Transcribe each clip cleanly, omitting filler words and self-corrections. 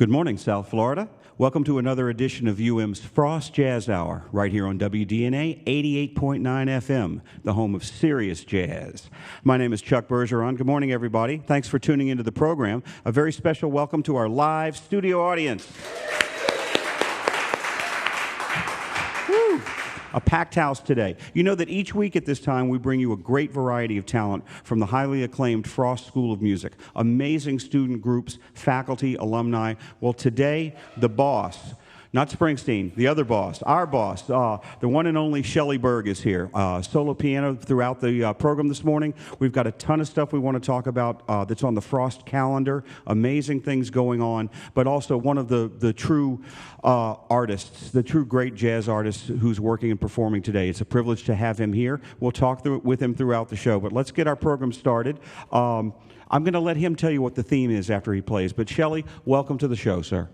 Good morning, South Florida. Welcome to another edition of UM's Frost Jazz Hour, right here on WDNA 88.9 FM, the home of serious jazz. My name is Chuck Bergeron. Good morning, everybody. Thanks for tuning into the program. A very special welcome to our live studio audience. Woo. A packed house today. You know that each week at this time we bring you a great variety of talent from the highly acclaimed Frost School of Music. Amazing student groups, faculty, alumni. Well, today, the boss, not Springsteen, the other boss, our boss, the one and only Shelly Berg is here. Solo piano throughout the program this morning. We've got a ton of stuff we want to talk about that's on the Frost calendar. Amazing things going on, but also one of the true artists, the true great jazz artists who's working and performing today. It's a privilege to have him here. We'll talk with him throughout the show, but let's get our program started. I'm going to let him tell you what the theme is after he plays, but Shelly, welcome to the show, sir.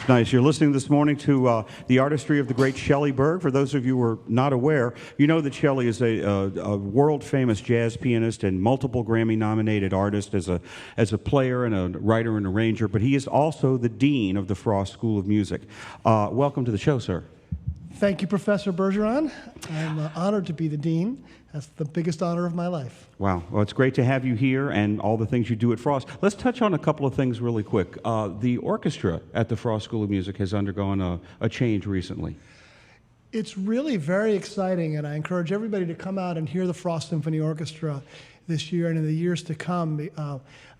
It's nice. You're listening this morning to the artistry of the great Shelly Berg. For those of you who are not aware, you know that Shelly is a world-famous jazz pianist and multiple Grammy-nominated artist as a player and a writer and arranger, but he is also the dean of the Frost School of Music. Welcome to the show, sir. Thank you, Professor Bergeron. I'm honored to be the dean. That's the biggest honor of my life. Wow. Well, it's great to have you here and all the things you do at Frost. Let's touch on a couple of things really quick. The orchestra at the Frost School of Music has undergone a change recently. It's really very exciting, and I encourage everybody to come out and hear the Frost Symphony Orchestra this year and in the years to come.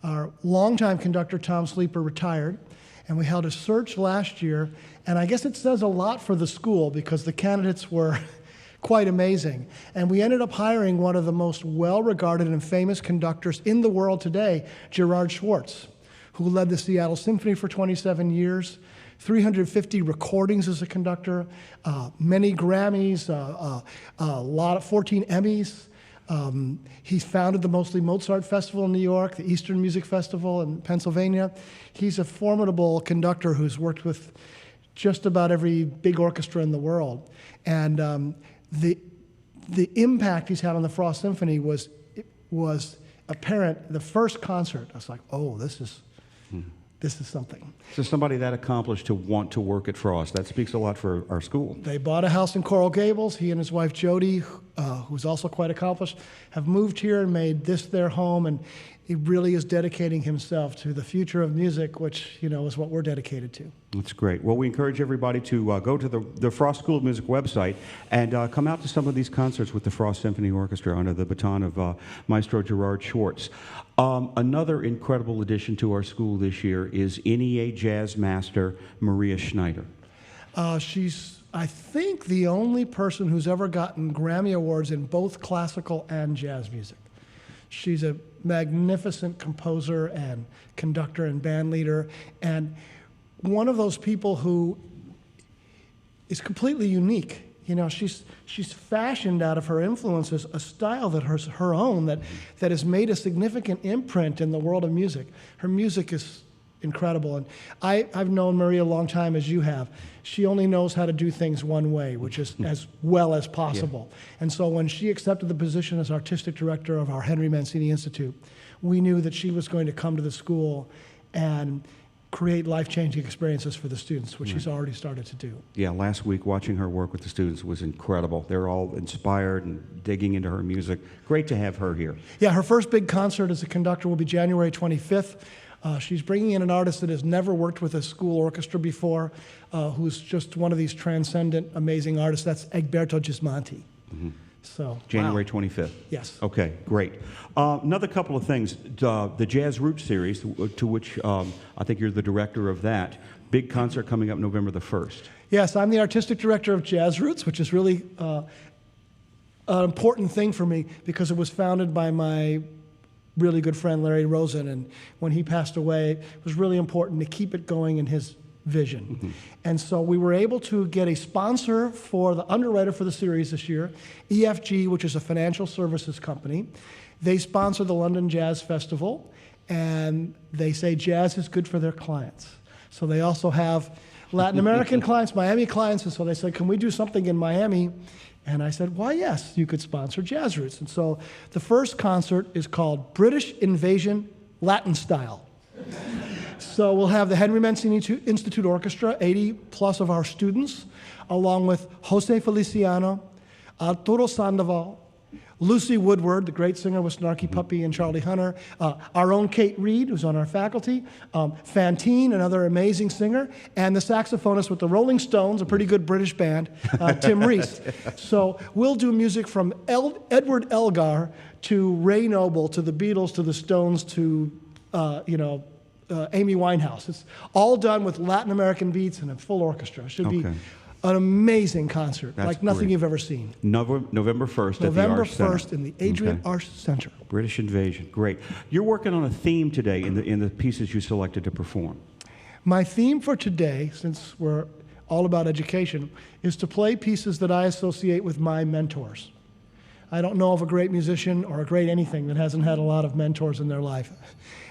Our longtime conductor, Tom Sleeper, retired, and we held a search last year, and I guess it says a lot for the school because the candidates were quite amazing. And we ended up hiring one of the most well-regarded and famous conductors in the world today, Gerard Schwartz, who led the Seattle Symphony for 27 years, 350 recordings as a conductor, many Grammys, 14 Emmys. He's founded the Mostly Mozart Festival in New York, the Eastern Music Festival in Pennsylvania. He's a formidable conductor who's worked with just about every big orchestra in the world. And the impact he's had on the Frost Symphony was apparent. The first concert, I was like, oh, this is something. So somebody that accomplished to want to work at Frost, that speaks a lot for our school. They bought a house in Coral Gables. He and his wife Jody, who's also quite accomplished, have moved here and made this their home, and he really is dedicating himself to the future of music, which, you know, is what we're dedicated to. That's great. Well, we encourage everybody to go to the Frost School of Music website and come out to some of these concerts with the Frost Symphony Orchestra under the baton of Maestro Gerard Schwartz. Another incredible addition to our school this year is NEA Jazz Master Maria Schneider. She's, I think, the only person who's ever gotten Grammy Awards in both classical and jazz music. She's a magnificent composer and conductor and band leader, and one of those people who is completely unique. You know, she's fashioned out of her influences a style that her own that has made a significant imprint in the world of music. Her music is incredible, and I've known Maria a long time, as you have. She only knows how to do things one way, which is as well as possible. Yeah. And so when she accepted the position as artistic director of our Henry Mancini Institute, we knew that she was going to come to the school and create life-changing experiences for the students, which she's already started to do. Yeah, last week watching her work with the students was incredible. They're all inspired and digging into her music. Great to have her here. Yeah, her first big concert as a conductor will be January 25th. She's bringing in an artist that has never worked with a school orchestra before, who's just one of these transcendent, amazing artists. That's Egberto Gismonti. Mm-hmm. So, January 25th. Yes. Okay, great. Another couple of things. The Jazz Roots series, to which I think you're the director of that. Big concert coming up November the 1st. Yes, I'm the artistic director of Jazz Roots, which is really an important thing for me because it was founded by my really good friend Larry Rosen, and when he passed away, it was really important to keep it going in his vision. Mm-hmm. And so we were able to get a sponsor for the underwriter for the series this year, EFG, which is a financial services company. They sponsor the London Jazz Festival, and they say jazz is good for their clients. So they also have Latin American clients, Miami clients, and so they said, can we do something in Miami? And I said, why, yes, you could sponsor Jazz Roots. And so the first concert is called British Invasion Latin Style. So we'll have the Henry Mancini Institute Orchestra, 80 plus of our students, along with Jose Feliciano, Arturo Sandoval, Lucy Woodward, the great singer with Snarky Puppy and Charlie Hunter, our own Kate Reed, who's on our faculty, Fantine, another amazing singer, and the saxophonist with the Rolling Stones, a pretty good British band, Tim Reese. So we'll do music from Edward Elgar to Ray Noble to the Beatles to the Stones to, Amy Winehouse. It's all done with Latin American beats and a full orchestra. It should be an amazing concert, like nothing you've ever seen. November 1st at the Arts Center. November 1st in the Adrian Arts Center. British Invasion, great. You're working on a theme today in the pieces you selected to perform. My theme for today, since we're all about education, is to play pieces that I associate with my mentors. I don't know of a great musician or a great anything that hasn't had a lot of mentors in their life.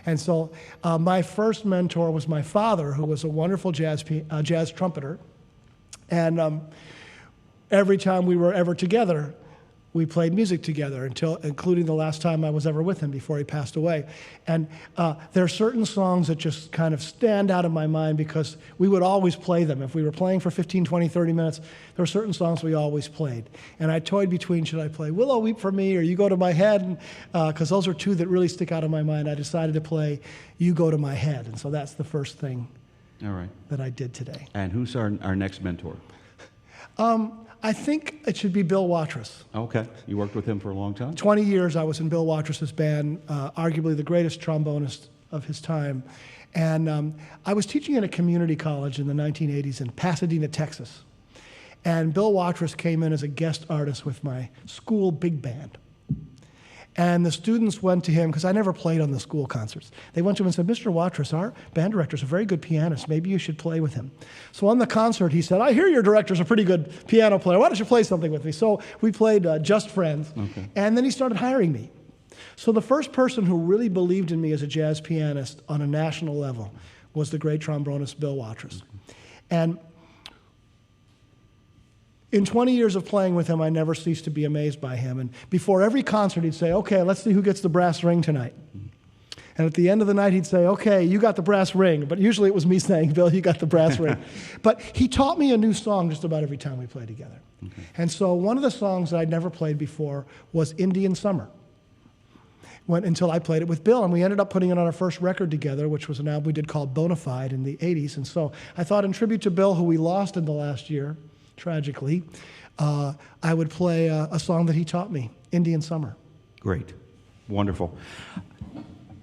And so my first mentor was my father, who was a wonderful jazz trumpeter. And every time we were ever together, we played music together, including the last time I was ever with him before he passed away. And there are certain songs that just kind of stand out in my mind because we would always play them. If we were playing for 15, 20, 30 minutes, there were certain songs we always played. And I toyed between, should I play Willow Weep for Me or You Go to My Head? Because those are two that really stick out in my mind. I decided to play You Go to My Head. And so that's the first thing that I did today. And who's our next mentor? I think it should be Bill Watrous. Okay. You worked with him for a long time? 20 years I was in Bill Watrous' band, arguably the greatest trombonist of his time. And I was teaching at a community college in the 1980s in Pasadena, Texas. And Bill Watrous came in as a guest artist with my school big band. And the students went to him, because I never played on the school concerts. They went to him and said, Mr. Watrous, our band director's a very good pianist. Maybe you should play with him. So on the concert, he said, I hear your director's a pretty good piano player. Why don't you play something with me? So we played Just Friends. Okay. And then he started hiring me. So the first person who really believed in me as a jazz pianist on a national level was the great trombonist Bill Watrous. And in 20 years of playing with him, I never ceased to be amazed by him. And before every concert, he'd say, okay, let's see who gets the brass ring tonight. And at the end of the night, he'd say, okay, you got the brass ring. But usually it was me saying, Bill, you got the brass ring. But he taught me a new song just about every time we played together. Okay. And so one of the songs that I'd never played before was Indian Summer. Until I played it with Bill, and we ended up putting it on our first record together, which was an album we did called Bonafide in the 80s. And so I thought, in tribute to Bill, who we lost in the last year, tragically, I would play a song that he taught me, Indian Summer. Great. Wonderful.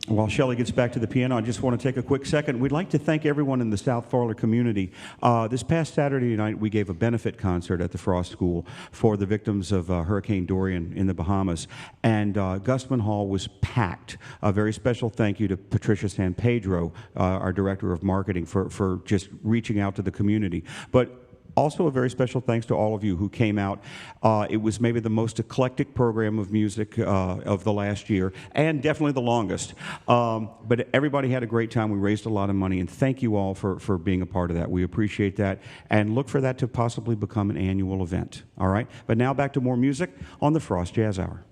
While Shelly gets back to the piano, I just want to take a quick second. We'd like to thank everyone in the South Florida community. This past Saturday night, we gave a benefit concert at the Frost School for the victims of Hurricane Dorian in the Bahamas. And Gusman Hall was packed. A very special thank you to Patricia San Pedro, our Director of Marketing, for just reaching out to the community. But also, a very special thanks to all of you who came out. It was maybe the most eclectic program of music of the last year, and definitely the longest. But everybody had a great time. We raised a lot of money, and thank you all for being a part of that. We appreciate that, and look for that to possibly become an annual event. All right? But now back to more music on the Frost Jazz Hour.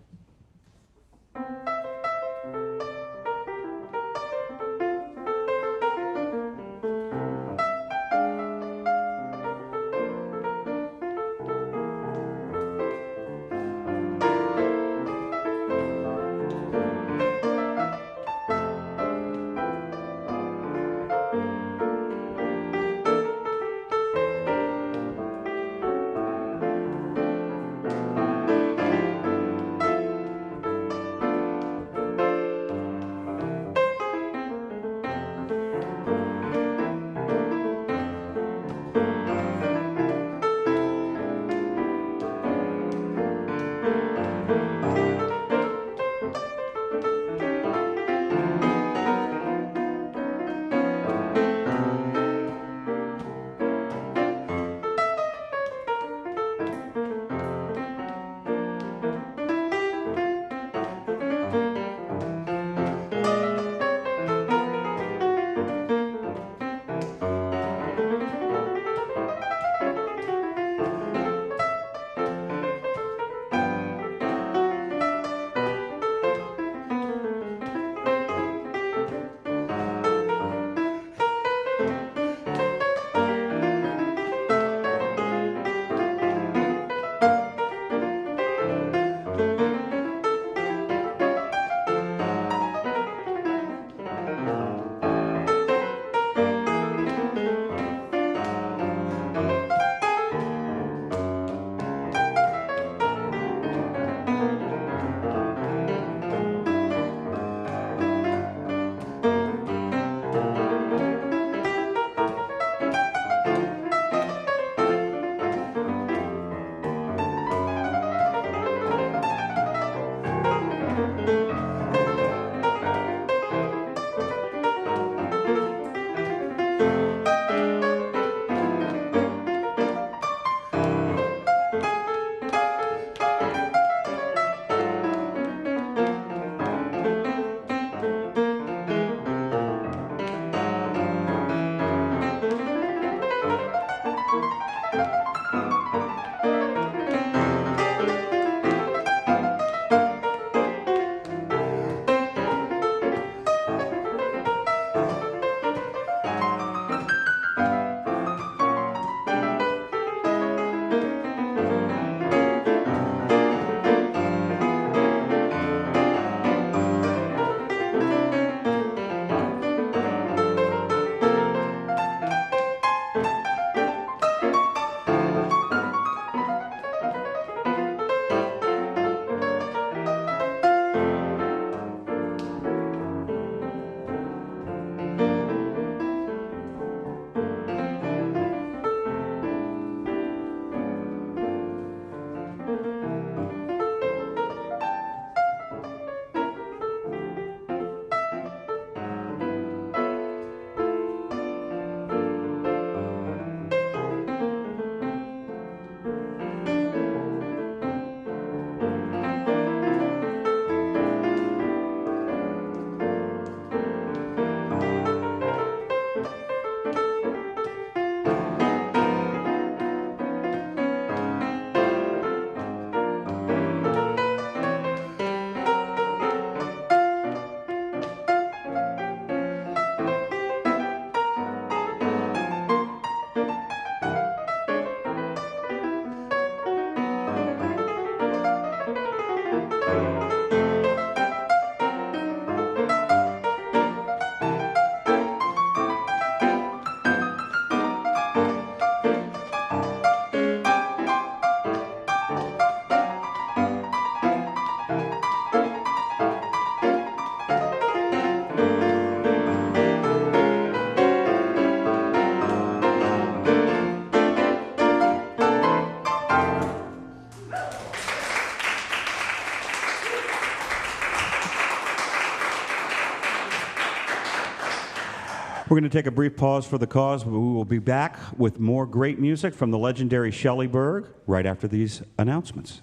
We're going to take a brief pause for the cause. We will be back with more great music from the legendary Shelly Berg right after these announcements.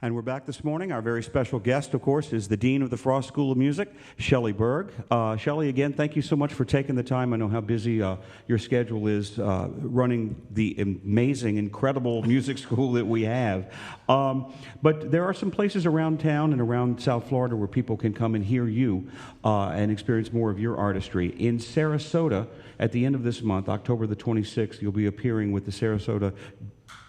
And we're back this morning. Our very special guest, of course, is the Dean of the Frost School of Music, Shelly Berg. Shelly, again, thank you so much for taking the time. I know how busy your schedule is running the amazing, incredible music school that we have. But there are some places around town and around South Florida where people can come and hear you and experience more of your artistry. In Sarasota, at the end of this month, October the 26th, you'll be appearing with the Sarasota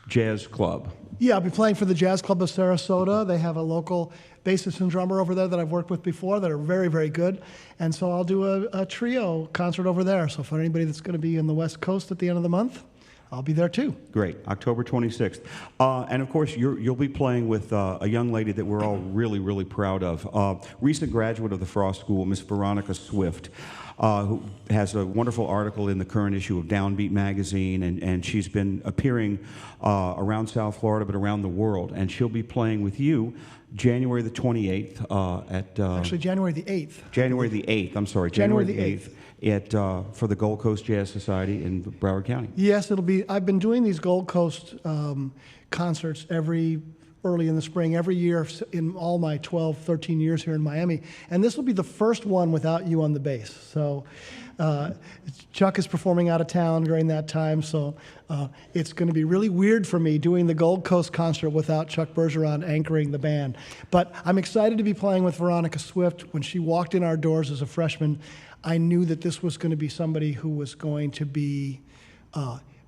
Jazz Club. Yeah, I'll be playing for the Jazz Club of Sarasota. They have a local bassist and drummer over there that I've worked with before that are very, very good. And so I'll do a trio concert over there. So for anybody that's going to be in the West Coast at the end of the month, I'll be there too. Great, October 26th. And of course, you'll be playing with a young lady that we're all really, really proud of. Recent graduate of the Frost School, Miss Veronica Swift. Who has a wonderful article in the current issue of Downbeat magazine, and she's been appearing around South Florida, but around the world. And she'll be playing with you January the 28th at... Actually, January the 8th. January the 8th, I'm sorry. January the 8th. For the Gold Coast Jazz Society in Broward County. Yes, it'll be... I've been doing these Gold Coast concerts early in the spring, every year in all my 12, 13 years here in Miami. And this will be the first one without you on the bass. So Chuck is performing out of town during that time, so it's going to be really weird for me doing the Gold Coast concert without Chuck Bergeron anchoring the band. But I'm excited to be playing with Veronica Swift. When she walked in our doors as a freshman, I knew that this was going to be somebody who was going to be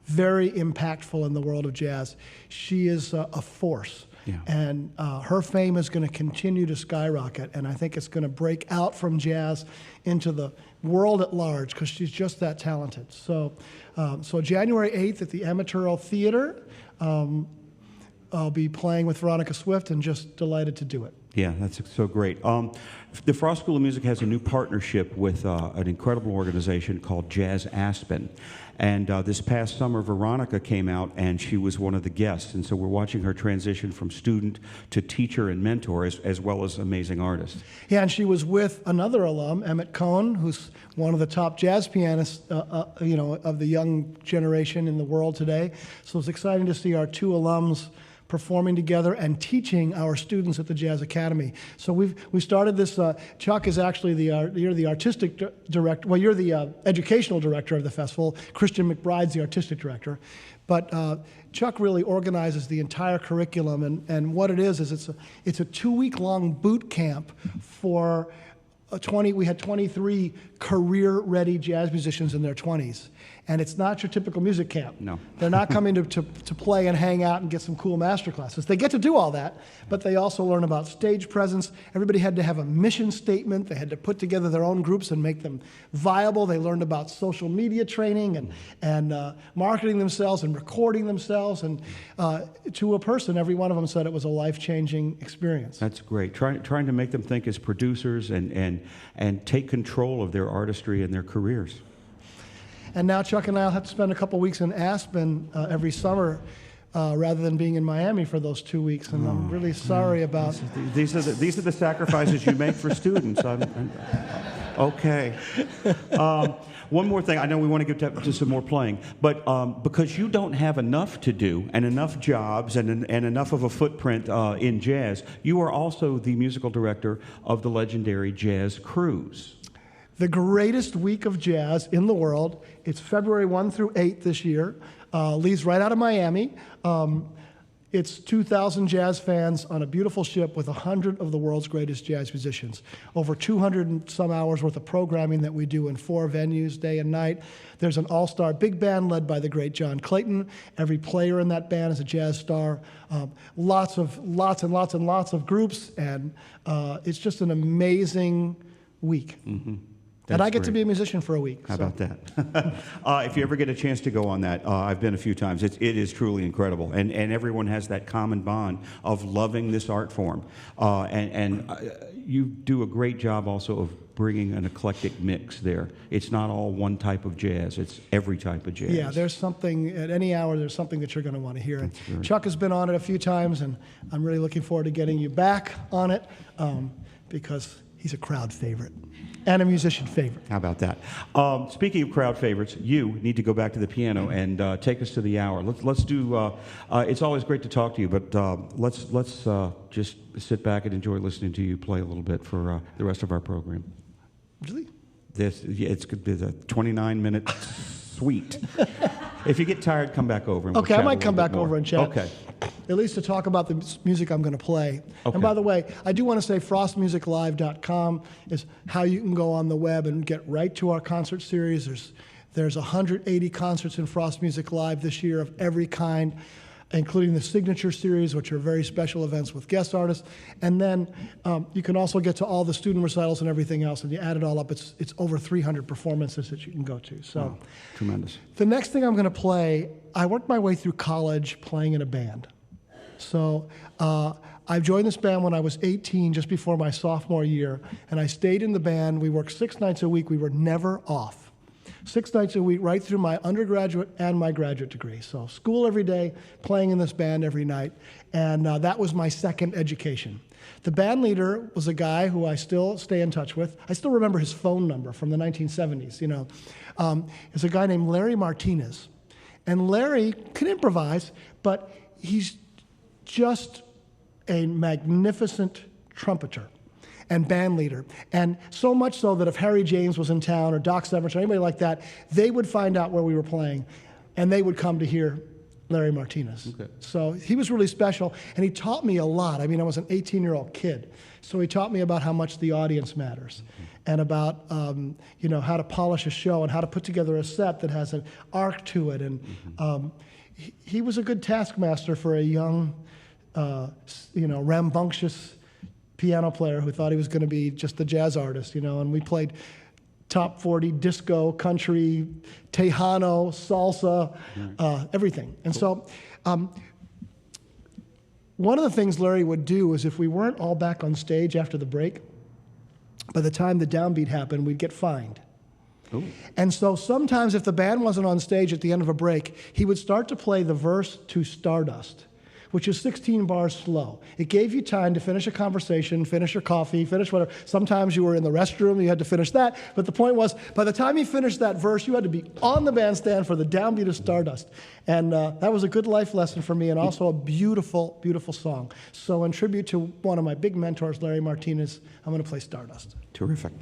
very impactful in the world of jazz. She is a force. Yeah. And her fame is going to continue to skyrocket, and I think it's going to break out from jazz into the world at large because she's just that talented. So, so January 8th at the Amateur Theater, I'll be playing with Veronica Swift and just delighted to do it. Yeah, that's so great. The Frost School of Music has a new partnership with an incredible organization called Jazz Aspen. And this past summer, Veronica came out, and she was one of the guests. And so we're watching her transition from student to teacher and mentor, as well as amazing artist. Yeah, and she was with another alum, Emmett Cohn, who's one of the top jazz pianists, of the young generation in the world today. So it's exciting to see our two alums performing together and teaching our students at the Jazz Academy. So we started this. Chuck is actually you're the artistic director. Well, you're the educational director of the festival. Christian McBride's the artistic director, but Chuck really organizes the entire curriculum. And what it is it's a 2-week-long boot camp for 20. We had 23 career-ready jazz musicians in their 20s. And it's not your typical music camp. No. They're not coming to play and hang out and get some cool master classes. They get to do all that, but they also learn about stage presence. Everybody had to have a mission statement. They had to put together their own groups and make them viable. They learned about social media training and marketing themselves and recording themselves. And to a person, every one of them said it was a life-changing experience. That's great. Trying to make them think as producers and take control of their artistry and their careers. And now Chuck and I will have to spend a couple weeks in Aspen every summer rather than being in Miami for those 2 weeks. And I'm really sorry about... These are the sacrifices you make for students. Okay. One more thing. I know we want to get to some more playing, but because you don't have enough to do and enough jobs and enough of a footprint in jazz, you are also the musical director of the legendary Jazz Cruise. The greatest week of jazz in the world. It's February 1 through 8 this year. Leaves right out of Miami. It's 2,000 jazz fans on a beautiful ship with 100 of the world's greatest jazz musicians. Over 200 and some hours worth of programming that we do in 4 venues, day and night. There's an all-star big band led by the great John Clayton. Every player in that band is a jazz star. Lots and lots of groups, and it's just an amazing week. Mm-hmm. And I get to be a musician for a week. How about that? If you ever get a chance to go on that, I've been a few times. It is truly incredible. And everyone has that common bond of loving this art form. And you do a great job also of bringing an eclectic mix there. It's not all one type of jazz. It's every type of jazz. Yeah, there's something, at any hour, there's something that you're going to want to hear. And Chuck has been on it a few times, and I'm really looking forward to getting you back on it because he's a crowd favorite. And a musician favorite. How about that? Speaking of crowd favorites, you need to go back to the piano and take us to the hour. Let's do. It's always great to talk to you, but let's just sit back and enjoy listening to you play a little bit for the rest of our program. Really? It's a 29-minute suite. If you get tired, come back over. And Okay, we'll I might come back over and chat. Okay. At least to talk about the music I'm going to play. Okay. And by the way, I do want to say frostmusiclive.com is how you can go on the web and get right to our concert series. There's 180 concerts in Frost Music Live this year of every kind, including the Signature Series, which are very special events with guest artists. And then you can also get to all the student recitals and everything else, and you add it all up, it's over 300 performances that you can go to. So, wow, tremendous. The next thing I'm going to play, I worked my way through college playing in a band. So I joined this band when I was 18, just before my sophomore year, and I stayed in the band. We worked 6 nights a week. We were never off. 6 nights a week, right through my undergraduate and my graduate degree. So school every day, playing in this band every night, and that was my second education. The band leader was a guy who I still stay in touch with. I still remember his phone number from the 1970s, you know. It's a guy named Larry Martinez. And Larry can improvise, but he's just a magnificent trumpeter and band leader. And so much so that if Harry James was in town or Doc Severinsen or anybody like that, they would find out where we were playing and they would come to hear Larry Martinez. Okay. So he was really special, and he taught me a lot. I mean, I was an 18-year-old kid. So he taught me about how much the audience matters and about, you know, how to polish a show and how to put together a set that has an arc to it. And he was a good taskmaster for a young, you know, rambunctious piano player who thought he was going to be just a jazz artist, you know, and we played top 40 disco, country, Tejano, salsa, everything. And so one of the things Larry would do is if we weren't all back on stage after the break, by the time the downbeat happened, we'd get fined. Ooh. And so sometimes if the band wasn't on stage at the end of a break, he would start to play the verse to Stardust, which is 16 bars slow. It gave you time to finish a conversation, finish your coffee, finish whatever. Sometimes you were in the restroom, you had to finish that. But the point was, by the time you finished that verse, you had to be on the bandstand for the downbeat of Stardust. And that was a good life lesson for me and also a beautiful, beautiful song. So in tribute to one of my big mentors, Larry Martinez, I'm going to play Stardust. Terrific.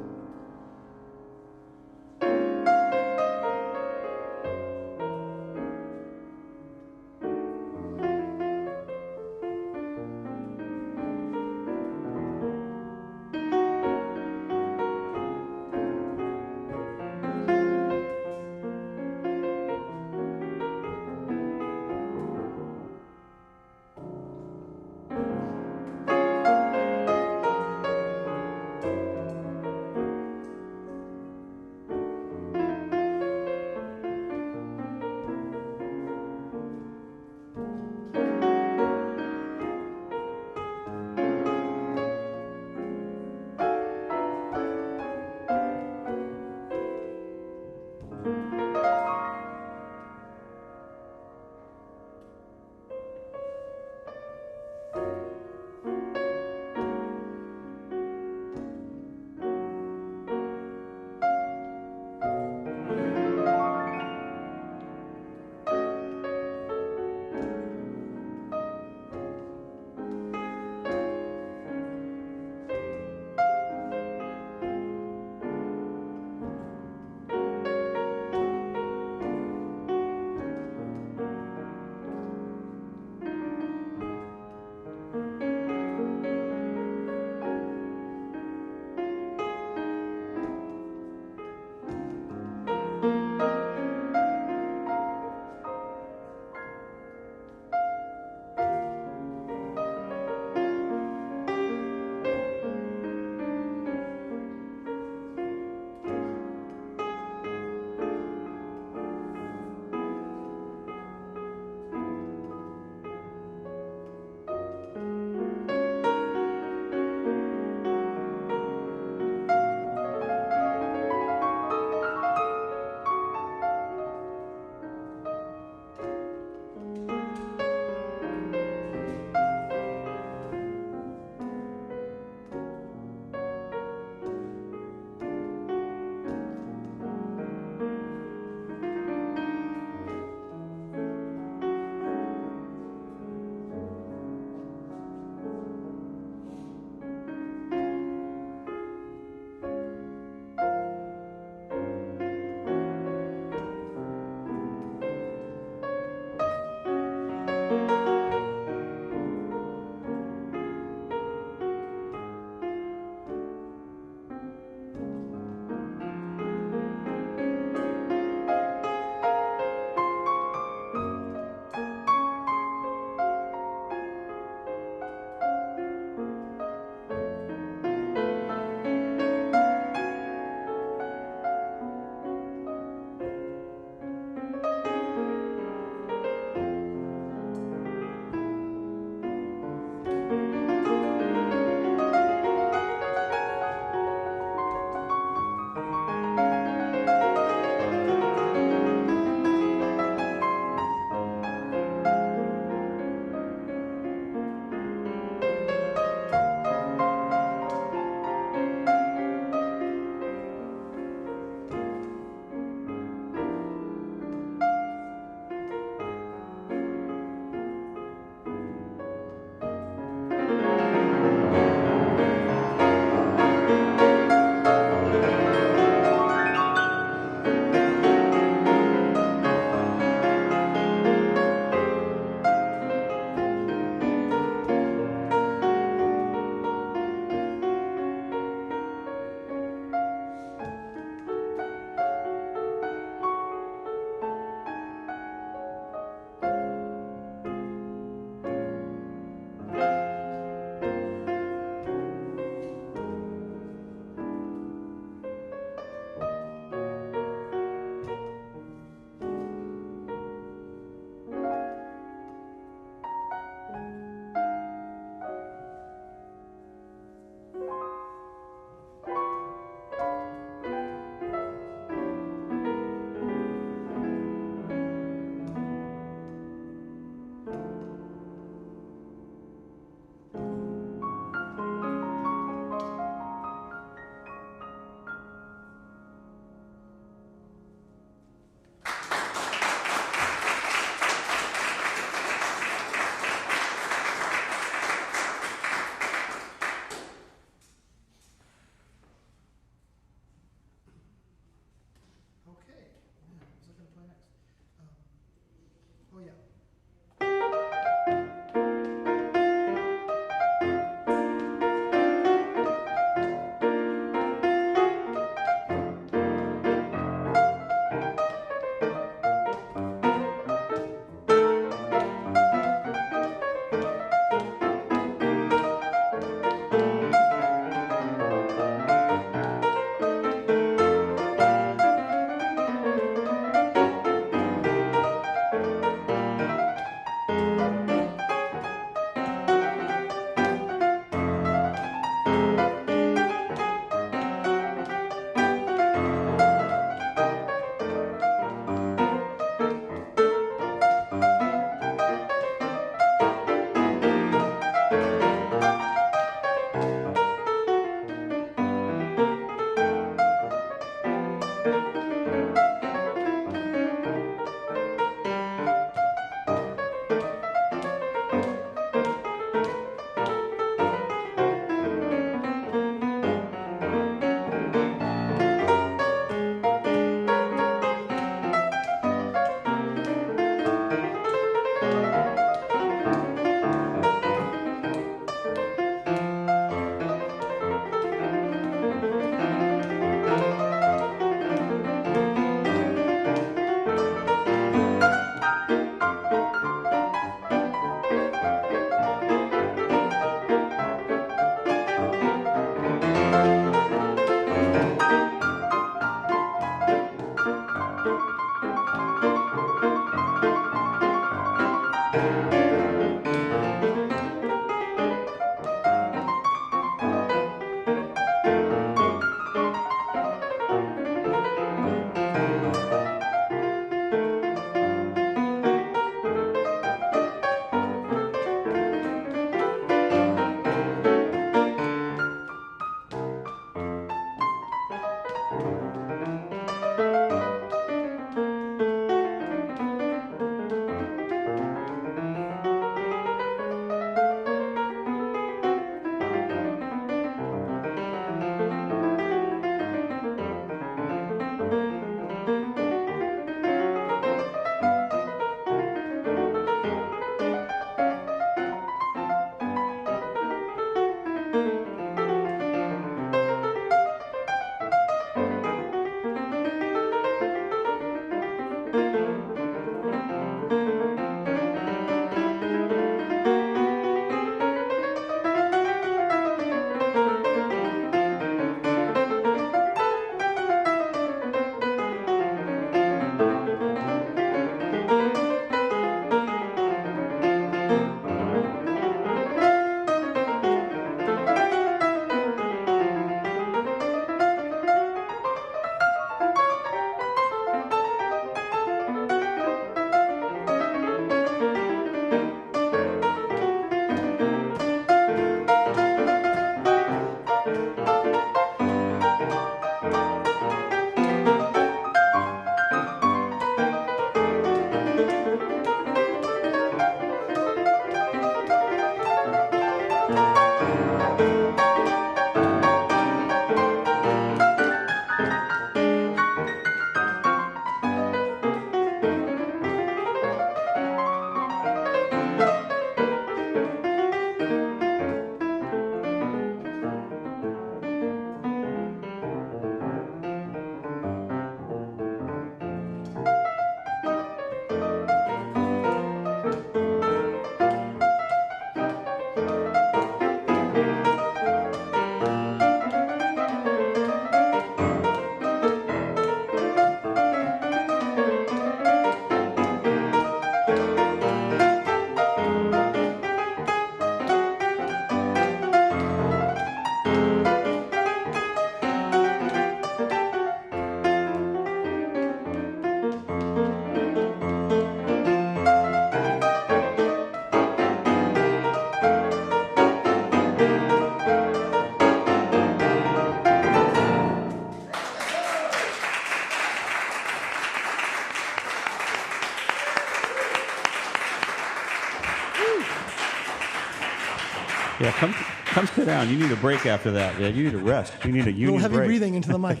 Yeah, come sit down. You need a break after that. Yeah, you need a rest. You need a A union little heavy break. breathing into the mic.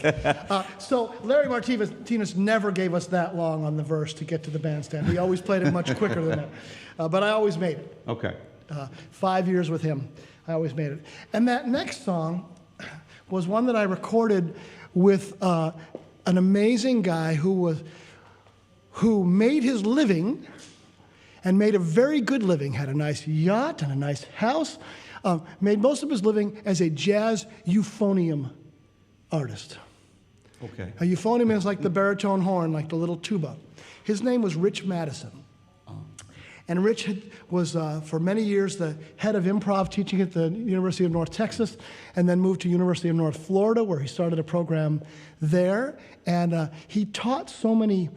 So Larry Martinez never gave us that long on the verse to get to the bandstand. He always played it much quicker than that. But I always made it. Okay. 5 years with him, I always made it. And that next song was one that I recorded with an amazing guy who made his living and made a very good living, had a nice yacht and a nice house, made most of his living as a jazz euphonium artist. Okay. A euphonium is like the baritone horn, like the little tuba. His name was Rich Madison. And Rich was, for many years, the head of improv teaching at the University of North Texas, and then moved to University of North Florida, where he started a program there. And he taught so many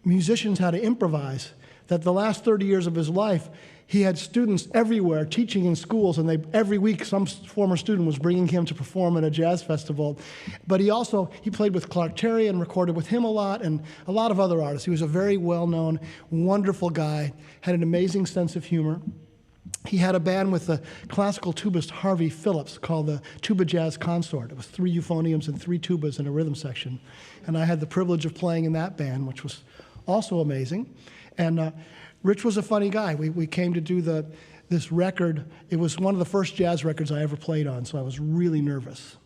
musicians how to improvise that the last 30 years of his life, he had students everywhere teaching in schools, and every week some former student was bringing him to perform at a jazz festival. But he played with Clark Terry and recorded with him a lot, and a lot of other artists. He was a very well-known, wonderful guy, had an amazing sense of humor. He had a band with the classical tubist Harvey Phillips called the Tuba Jazz Consort. It was 3 euphoniums and 3 tubas in a rhythm section. And I had the privilege of playing in that band, which was also amazing. And Rich was a funny guy. We came to do this record. It was one of the first jazz records I ever played on, so I was really nervous.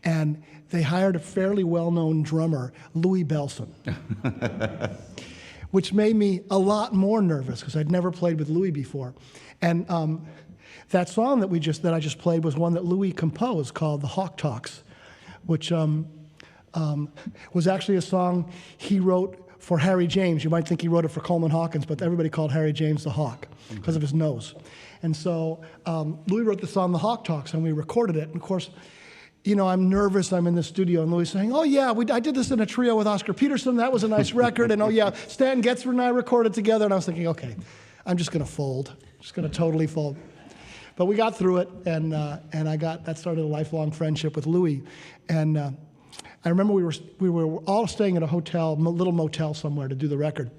And they hired a fairly well-known drummer, Louis Belson, which made me a lot more nervous because I'd never played with Louis before. And that song that I just played was one that Louis composed called "The Hawk Talks," which was actually a song he wrote for Harry James. You might think he wrote it for Coleman Hawkins, but everybody called Harry James the Hawk because of his nose. And so Louis wrote the song "The Hawk Talks," and we recorded it. And of course, I'm nervous. I'm in the studio, and Louis saying, "Oh yeah, I did this in a trio with Oscar Peterson. That was a nice record." And "Oh yeah, Stan Getzer and I recorded together." And I was thinking, okay, I'm just going to fold. Just going to totally fold. But we got through it, and that started a lifelong friendship with Louis. And I remember we were all staying at a hotel, little motel somewhere to do the record.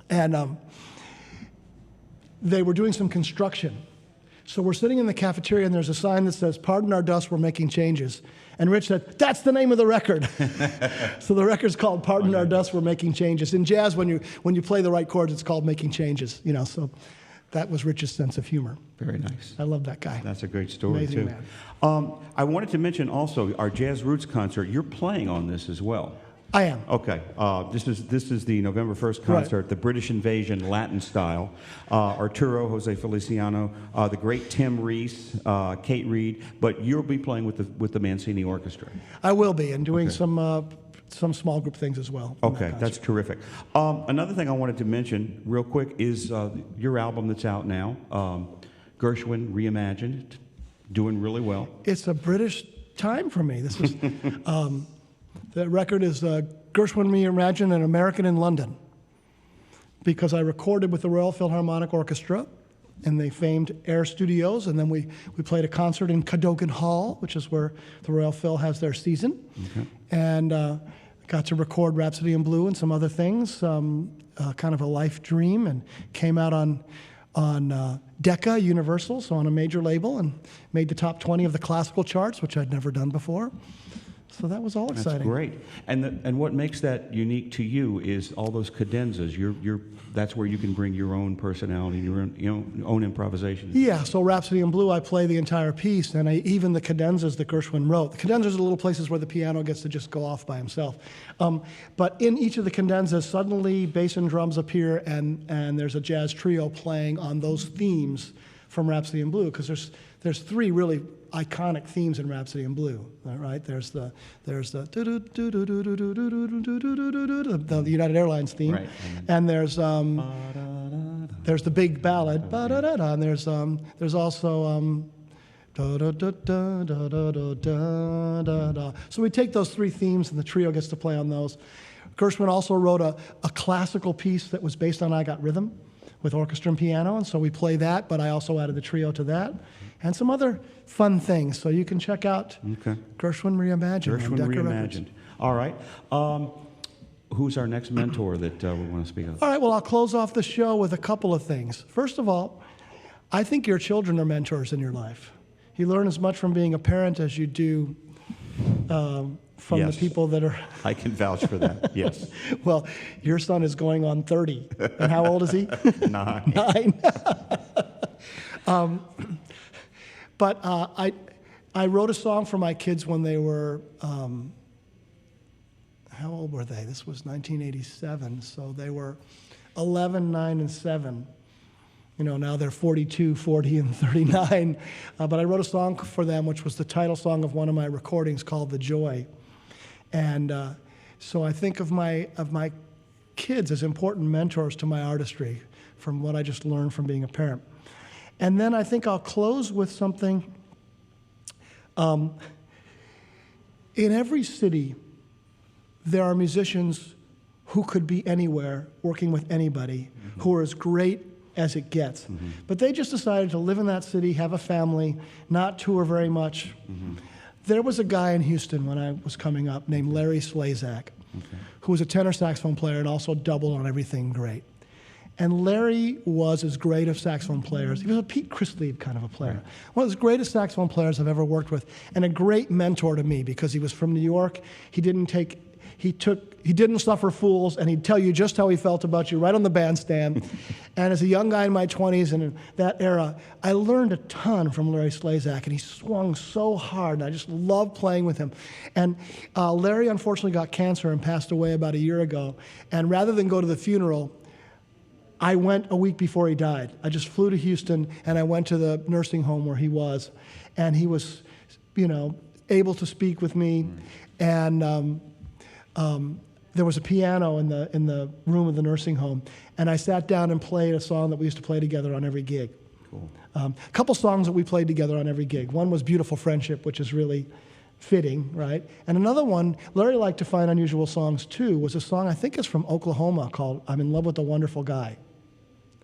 And they were doing some construction. So we're sitting in the cafeteria, and there's a sign that says, "Pardon our dust, we're making changes." And Rich said, "That's the name of the record." So the record's called "Pardon Our Dust, We're Making Changes." In jazz, when you play the right chords, it's called making changes. So that was Rich's sense of humor. Very nice. I love that guy. That's a great story, Amazing too. Man. I wanted to mention also our Jazz Roots concert. You're playing on this as well. I am. Okay. This is the November 1st concert, Right. the British Invasion Latin style. Arturo, Jose Feliciano, the great Tim Reese, Kate Reed, but you'll be playing with the Mancini Orchestra. I will be, and doing some small group things as well. Okay, that's terrific. Another thing I wanted to mention real quick is your album that's out now, Gershwin Reimagined, doing really well. It's a British time for me. This is the record is Gershwin Reimagined, an American in London, because I recorded with the Royal Philharmonic Orchestra in the famed Air Studios, and then we played a concert in Cadogan Hall, which is where the Royal Phil has their season, and got to record Rhapsody in Blue and some other things, kind of a life dream, and came out on Decca Universal, so on a major label, and made the top 20 of the classical charts, which I'd never done before. So that was all exciting. That's great. And what makes that unique to you is all those cadenzas. That's where you can bring your own personality, your own improvisation. Yeah, so Rhapsody in Blue, I play the entire piece, and even the cadenzas that Gershwin wrote. The cadenzas are the little places where the piano gets to just go off by himself. But in each of the cadenzas, suddenly bass and drums appear, and there's a jazz trio playing on those themes from Rhapsody in Blue, because there's 3 really iconic themes in Rhapsody in Blue, right? There's the United Airlines theme, right. And there's the big ballad, and there's also so we take those 3 themes, and the trio gets to play on those. Gershwin also wrote a classical piece that was based on I Got Rhythm with orchestra and piano, and so we play that, but I also added the trio to that, and some other fun things. So you can check out Gershwin Reimagined. Gershwin Reimagined. All right. Who's our next mentor that we want to speak of? All right, well, I'll close off the show with a couple of things. First of all, I think your children are mentors in your life. You learn as much from being a parent as you do from Yes. the people that are... I can vouch for that, yes. Well, your son is going on 30. And how old is he? 9. 9. But I wrote a song for my kids when they were, how old were they? This was 1987, so they were 11, 9, and 7. You know, now they're 42, 40, and 39. But I wrote a song for them, which was the title song of one of my recordings called "The Joy." And so I think of my kids as important mentors to my artistry from what I just learned from being a parent. And then I think I'll close with something. In every city, there are musicians who could be anywhere, working with anybody, who are as great as it gets. But they just decided to live in that city, have a family, not tour very much. There was a guy in Houston when I was coming up named Larry Slazak, who was a tenor saxophone player and also doubled on everything great. And Larry was as great of saxophone players. He was a Pete Chrisley kind of a player. One of the greatest saxophone players I've ever worked with, and a great mentor to me because he was from New York. He didn't suffer fools, and he'd tell you just how he felt about you right on the bandstand. And as a young guy in my 20s and in that era, I learned a ton from Larry Slazak, and he swung so hard, and I just loved playing with him. And Larry unfortunately got cancer and passed away about a year ago. And rather than go to the funeral, I went a week before he died. I just flew to Houston, and I went to the nursing home where he was. And he was, you know, able to speak with me. And there was a piano in the room of the nursing home, and I sat down and played a song that we used to play together on every gig. Cool. A couple songs that we played together on every gig. One was "Beautiful Friendship," which is really fitting, right? And another one, Larry liked to find unusual songs too, was a song, I think it's from Oklahoma, called "I'm in Love with a Wonderful Guy."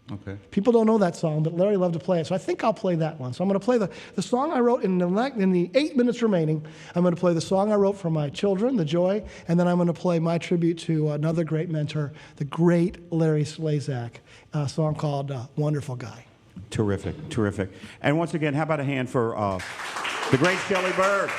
Okay. People don't know that song, but Larry loved to play it, so I think I'll play that one. So I'm going to play the song I wrote in the 8 minutes remaining. I'm going to play the song I wrote for my children, "The Joy," and then I'm going to play my tribute to another great mentor, the great Larry Slazak, a song called "Wonderful Guy." Terrific, terrific. And once again, how about a hand for the great Shelly Berg?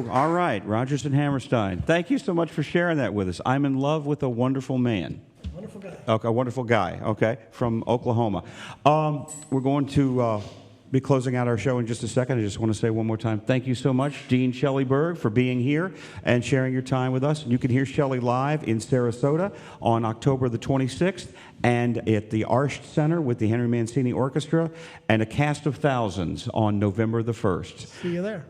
All right, Rogers and Hammerstein. Thank you so much for sharing that with us. I'm in love with a wonderful man. Wonderful guy. Okay, a wonderful guy, okay, from Oklahoma. We're going to be closing out our show in just a second. I just want to say one more time, thank you so much, Dean Shelly Berg, for being here and sharing your time with us. You can hear Shelly live in Sarasota on October the 26th and at the Arsht Center with the Henry Mancini Orchestra and a cast of thousands on November the 1st. See you there.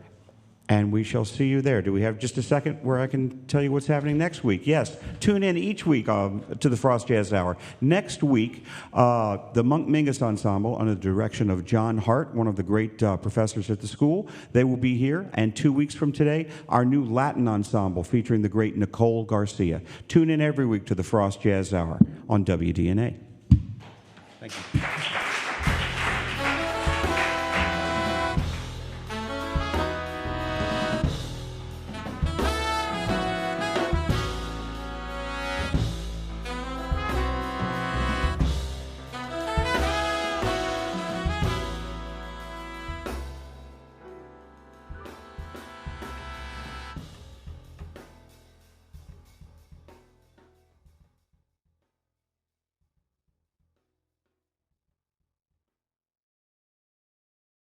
And we shall see you there. Do we have just a second where I can tell you what's happening next week? Yes. Tune in each week to the Frost Jazz Hour. Next week, the Monk Mingus Ensemble, under the direction of John Hart, one of the great professors at the school, they will be here. And 2 weeks from today, our new Latin ensemble featuring the great Nicole Garcia. Tune in every week to the Frost Jazz Hour on WDNA. Thank you.